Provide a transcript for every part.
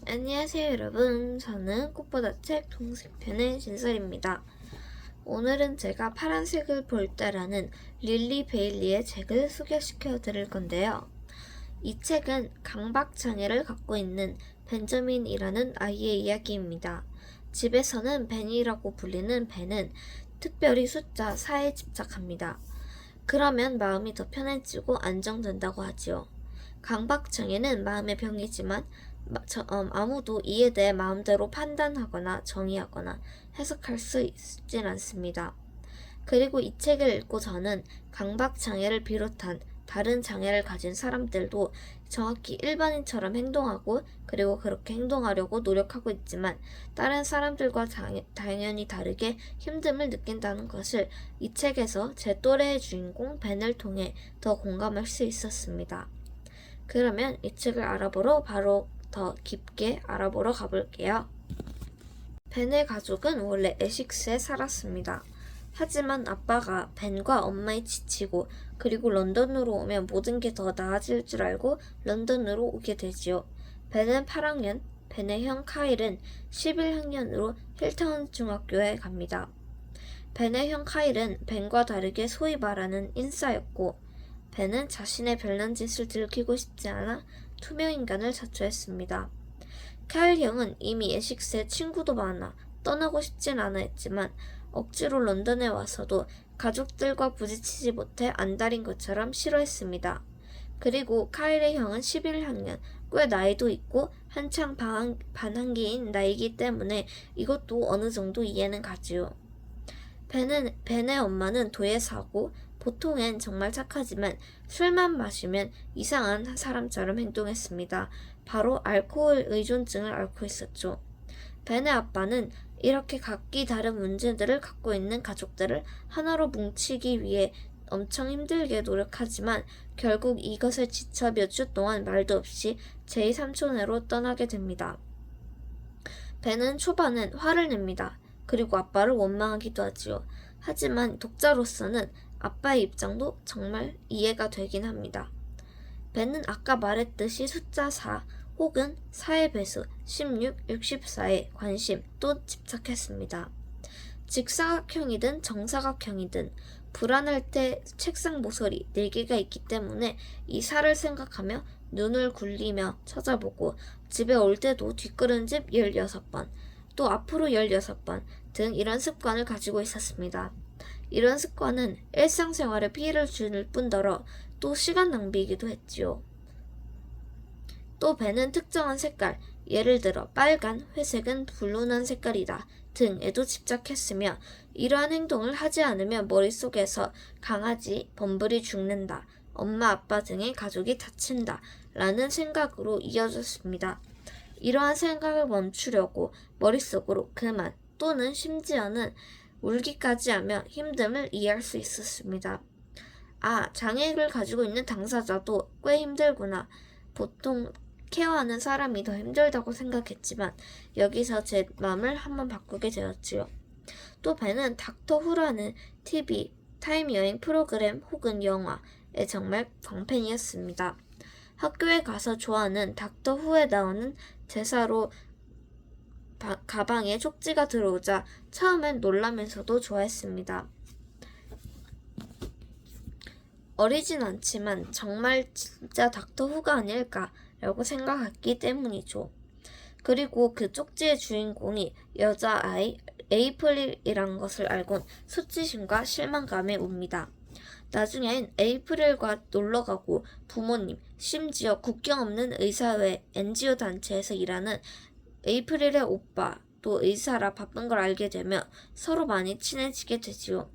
안녕하세요 여러분. 저는 꽃보다 책 동생편의 진설입니다. 오늘은 제가 파란색을 볼 때라는 릴리 베일리의 책을 소개시켜 드릴 건데요. 이 책은 강박장애를 갖고 있는 벤저민이라는 아이의 이야기입니다. 집에서는 벤이라고 불리는 벤은 특별히 숫자 4에 집착합니다. 그러면 마음이 더 편해지고 안정된다고 하지요. 강박장애는 마음의 병이지만 아무도 이에 대해 마음대로 판단하거나 정의하거나 해석할 수 있진 않습니다. 그리고 이 책을 읽고 저는 강박장애를 비롯한 다른 장애를 가진 사람들도 정확히 일반인처럼 행동하고 그리고 그렇게 행동하려고 노력하고 있지만 다른 사람들과 당연히 다르게 힘듦을 느낀다는 것을 이 책에서 제 또래의 주인공 벤을 통해 더 공감할 수 있었습니다. 그러면 이 책을 알아보러 바로 더 깊게 알아보러 가볼게요. 벤의 가족은 원래 에식스에 살았습니다. 하지만 아빠가 벤과 엄마에 지치고 그리고 런던으로 오면 모든 게 더 나아질 줄 알고 런던으로 오게 되지요. 벤은 8학년, 벤의 형 카일은 11학년으로 힐타운 중학교에 갑니다. 벤의 형 카일은 벤과 다르게 소위 말하는 인싸였고 벤은 자신의 별난 짓을 들키고 싶지 않아 투명인간을 자처했습니다. 카일 형은 이미 에식스에 친구도 많아 떠나고 싶진 않아 했지만 억지로 런던에 와서도 가족들과 부딪히지 못해 안달인 것처럼 싫어했습니다. 그리고 카일의 형은 11학년, 꽤 나이도 있고 한창 반항기인 나이기 때문에 이것도 어느 정도 이해는 가지요. 벤의 엄마는 도예사고 보통엔 정말 착하지만 술만 마시면 이상한 사람처럼 행동했습니다. 바로 알코올 의존증을 앓고 있었죠. 벤의 아빠는 이렇게 각기 다른 문제들을 갖고 있는 가족들을 하나로 뭉치기 위해 엄청 힘들게 노력하지만 결국 이것에 지쳐 몇 주 동안 말도 없이 제2삼촌으로 떠나게 됩니다. 벤은 초반엔 화를 냅니다. 그리고 아빠를 원망하기도 하지요. 하지만 독자로서는 아빠의 입장도 정말 이해가 되긴 합니다. 벤은 아까 말했듯이 숫자 4 혹은 4의 배수 16, 64에 관심 또 집착했습니다. 직사각형이든 정사각형이든 불안할 때 책상 모서리 4개가 있기 때문에 이 4를 생각하며 눈을 굴리며 찾아보고 집에 올 때도 뒷걸음질 16번, 또 앞으로 16번 등 이런 습관을 가지고 있었습니다. 이런 습관은 일상생활에 피해를 줄 뿐더러 또 시간 낭비이기도 했지요. 또 벤은 특정한 색깔, 예를 들어 빨간, 회색은 불운한 색깔이다 등에도 집착했으며 이러한 행동을 하지 않으면 머릿속에서 강아지, 범블이 죽는다, 엄마, 아빠 등의 가족이 다친다 라는 생각으로 이어졌습니다. 이러한 생각을 멈추려고 머릿속으로 그만 또는 심지어는 울기까지 하며 힘듦을 이해할 수 있었습니다. 아, 장애를 가지고 있는 당사자도 꽤 힘들구나. 보통 케어하는 사람이 더 힘들다고 생각했지만 여기서 제 마음을 한번 바꾸게 되었지요. 또 벤은 닥터 후라는 TV, 타임여행 프로그램 혹은 영화에 정말 광팬이었습니다. 학교에 가서 좋아하는 닥터 후에 나오는 대사로 가방에 쪽지가 들어오자 처음엔 놀라면서도 좋아했습니다. 어리진 않지만 정말 진짜 닥터 후가 아닐까라고 생각했기 때문이죠. 그리고 그 쪽지의 주인공이 여자아이 에이프릴이란 것을 알곤 수치심과 실망감에 옵니다. 나중엔 에이프릴과 놀러가고 부모님, 심지어 국경 없는 의사회 NGO 단체에서 일하는 에이프릴의 오빠, 또 의사라 바쁜 걸 알게 되며 서로 많이 친해지게 되지요.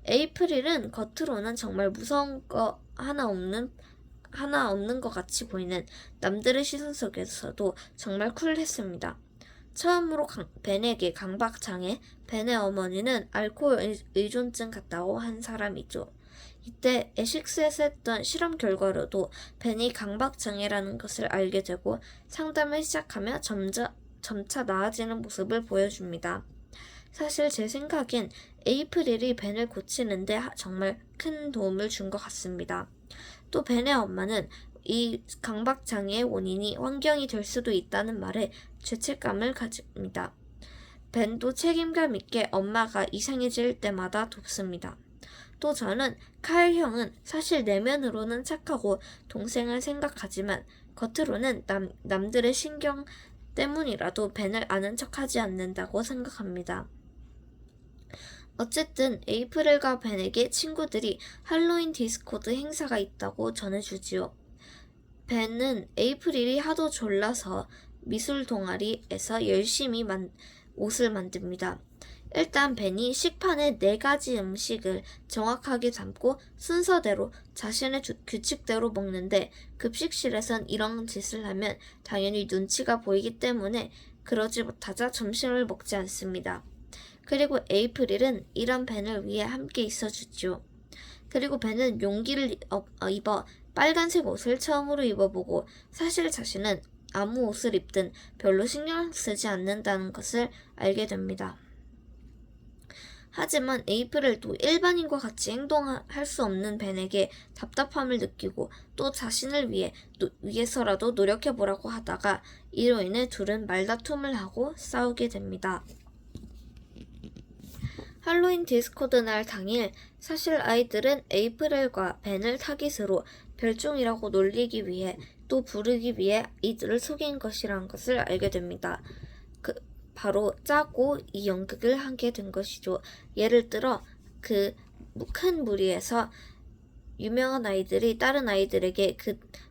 에이프릴은 겉으로는 정말 무서운 거 하나 없는 것 같이 보이는 남들의 시선 속에서도 정말 쿨했습니다. 처음으로 벤에게 강박장애, 벤의 어머니는 알코올 의존증 같다고 한 사람이죠. 이때 에식스에서 했던 실험 결과로도 벤이 강박장애라는 것을 알게 되고 상담을 시작하며 점차 나아지는 모습을 보여줍니다. 사실 제 생각엔 에이프릴이 벤을 고치는데 정말 큰 도움을 준 것 같습니다. 또 벤의 엄마는 이 강박장애의 원인이 환경이 될 수도 있다는 말에 죄책감을 가집니다. 벤도 책임감 있게 엄마가 이상해질 때마다 돕습니다. 또 저는 카일 형은 사실 내면으로는 착하고 동생을 생각하지만 겉으로는 남들의 신경 때문이라도 벤을 아는 척하지 않는다고 생각합니다. 어쨌든 에이프릴과 벤에게 친구들이 할로윈 디스코드 행사가 있다고 전해주지요. 벤은 에이프릴이 하도 졸라서 미술 동아리에서 열심히 옷을 만듭니다. 일단 벤이 식판에 4가지 음식을 정확하게 담고 순서대로 자신의 규칙대로 먹는데 급식실에선 이런 짓을 하면 당연히 눈치가 보이기 때문에 그러지 못하자 점심을 먹지 않습니다. 그리고 에이프릴은 이런 벤을 위해 함께 있어주죠. 그리고 벤은 용기를 입어 빨간색 옷을 처음으로 입어보고 사실 자신은 아무 옷을 입든 별로 신경 쓰지 않는다는 것을 알게 됩니다. 하지만 에이프릴도 일반인과 같이 행동할 수 없는 벤에게 답답함을 느끼고 또 자신을 위해서라도 노력해보라고 하다가 이로 인해 둘은 말다툼을 하고 싸우게 됩니다. 할로윈 디스코드 날 당일 사실 아이들은 에이프릴과 벤을 타깃으로 별종이라고 놀리기 위해 또 부르기 위해 이들을 속인 것이란 것을 알게 됩니다. 바로 짜고 이 연극을 하게 된 것이죠. 예를 들어 그 큰 무리에서 유명한 아이들이 다른 아이들에게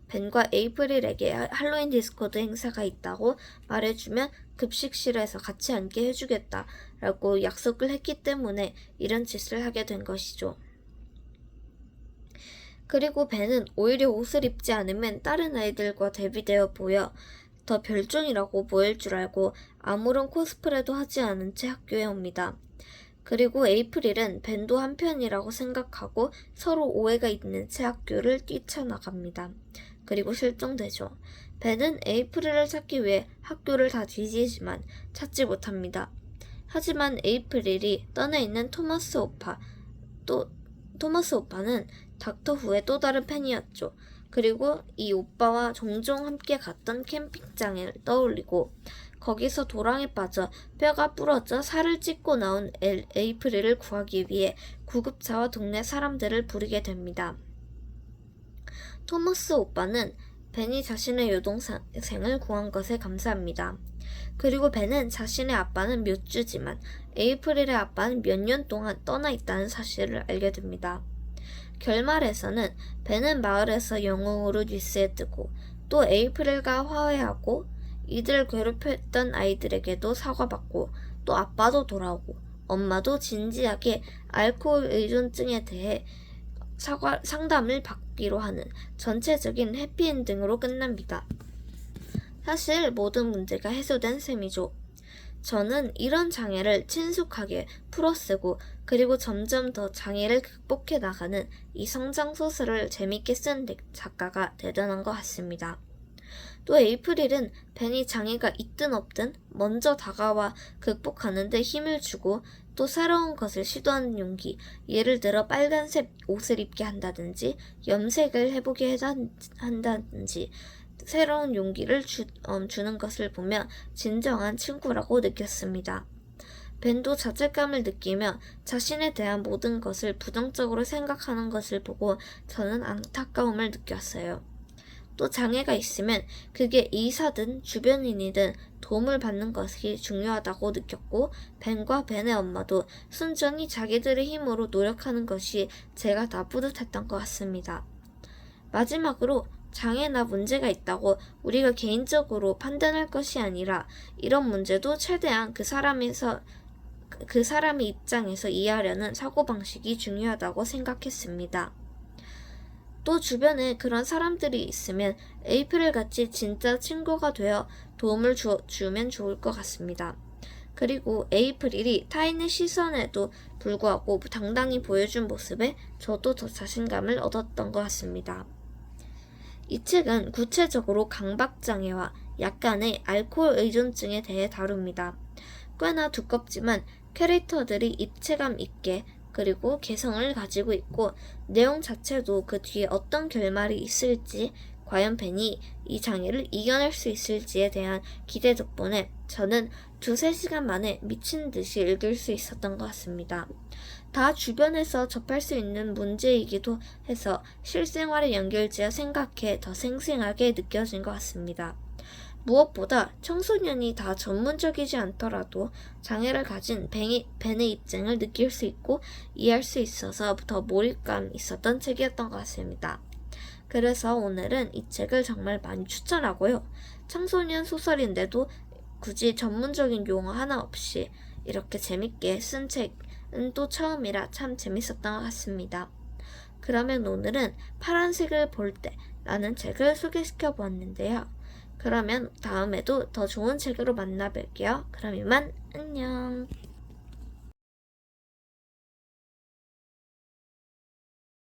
벤과 에이프릴에게 할로윈 디스코드 행사가 있다고 말해주면 급식실에서 같이 앉게 해주겠다라고 약속을 했기 때문에 이런 짓을 하게 된 것이죠. 그리고 벤은 오히려 옷을 입지 않으면 다른 아이들과 대비되어 보여 더 별종이라고 보일 줄 알고 아무런 코스프레도 하지 않은 채 학교에 옵니다. 그리고 에이프릴은 벤도 한편이라고 생각하고 서로 오해가 있는 채 학교를 뛰쳐나갑니다. 그리고 실종되죠. 벤은 에이프릴을 찾기 위해 학교를 다 뒤지지만 찾지 못합니다. 하지만 에이프릴이 떠나 있는 토마스 오빠는 닥터 후의 또 다른 팬이었죠. 그리고 이 오빠와 종종 함께 갔던 캠핑장을 떠올리고 거기서 도랑에 빠져 뼈가 부러져 살을 찢고 나온 에이프릴을 구하기 위해 구급차와 동네 사람들을 부르게 됩니다. 토마스 오빠는 벤이 자신의 여동생을 구한 것에 감사합니다. 그리고 벤은 자신의 아빠는 몇 주지만 에이프릴의 아빠는 몇 년 동안 떠나 있다는 사실을 알게 됩니다. 결말에서는 벤은 마을에서 영웅으로 뉴스에 뜨고 또 에이프릴과 화해하고 이들을 괴롭혔던 아이들에게도 사과받고 또 아빠도 돌아오고 엄마도 진지하게 알코올 의존증에 대해 상담을 받기로 하는 전체적인 해피엔딩으로 끝납니다. 사실 모든 문제가 해소된 셈이죠. 저는 이런 장애를 친숙하게 풀어쓰고 그리고 점점 더 장애를 극복해 나가는 이 성장소설을 재밌게 쓴 작가가 대단한 것 같습니다. 또 에이프릴은 벤이 장애가 있든 없든 먼저 다가와 극복하는 데 힘을 주고 또 새로운 것을 시도하는 용기, 예를 들어 빨간색 옷을 입게 한다든지 염색을 해보게 한다든지 새로운 용기를 주는 것을 보며 진정한 친구라고 느꼈습니다. 벤도 자책감을 느끼며 자신에 대한 모든 것을 부정적으로 생각하는 것을 보고 저는 안타까움을 느꼈어요. 또 장애가 있으면 그게 의사든 주변인이든 도움을 받는 것이 중요하다고 느꼈고 벤과 벤의 엄마도 순전히 자기들의 힘으로 노력하는 것이 제가 다 뿌듯했던 것 같습니다. 마지막으로 장애나 문제가 있다고 우리가 개인적으로 판단할 것이 아니라 이런 문제도 최대한 그 사람의 입장에서 이해하려는 사고방식이 중요하다고 생각했습니다. 또 주변에 그런 사람들이 있으면 에이프릴같이 진짜 친구가 되어 도움을 주면 좋을 것 같습니다. 그리고 에이프릴이 타인의 시선에도 불구하고 당당히 보여준 모습에 저도 더 자신감을 얻었던 것 같습니다. 이 책은 구체적으로 강박장애와 약간의 알코올 의존증에 대해 다룹니다. 꽤나 두껍지만 캐릭터들이 입체감 있게 그리고 개성을 가지고 있고 내용 자체도 그 뒤에 어떤 결말이 있을지 과연 벤이 이 장애를 이겨낼 수 있을지에 대한 기대 덕분에 저는 2~3시간 만에 미친 듯이 읽을 수 있었던 것 같습니다. 다 주변에서 접할 수 있는 문제이기도 해서 실생활에 연결지어 생각해 더 생생하게 느껴진 것 같습니다. 무엇보다 청소년이 다 전문적이지 않더라도 장애를 가진 벤의 입장을 느낄 수 있고 이해할 수 있어서 더 몰입감 있었던 책이었던 것 같습니다. 그래서 오늘은 이 책을 정말 많이 추천하고요. 청소년 소설인데도 굳이 전문적인 용어 하나 없이 이렇게 재밌게 쓴 책은 또 처음이라 참 재밌었던 것 같습니다. 그러면 오늘은 파란색을 볼 때라는 책을 소개시켜 보았는데요. 그러면 다음에도 더 좋은 책으로 만나 뵐게요. 그럼 이만 안녕.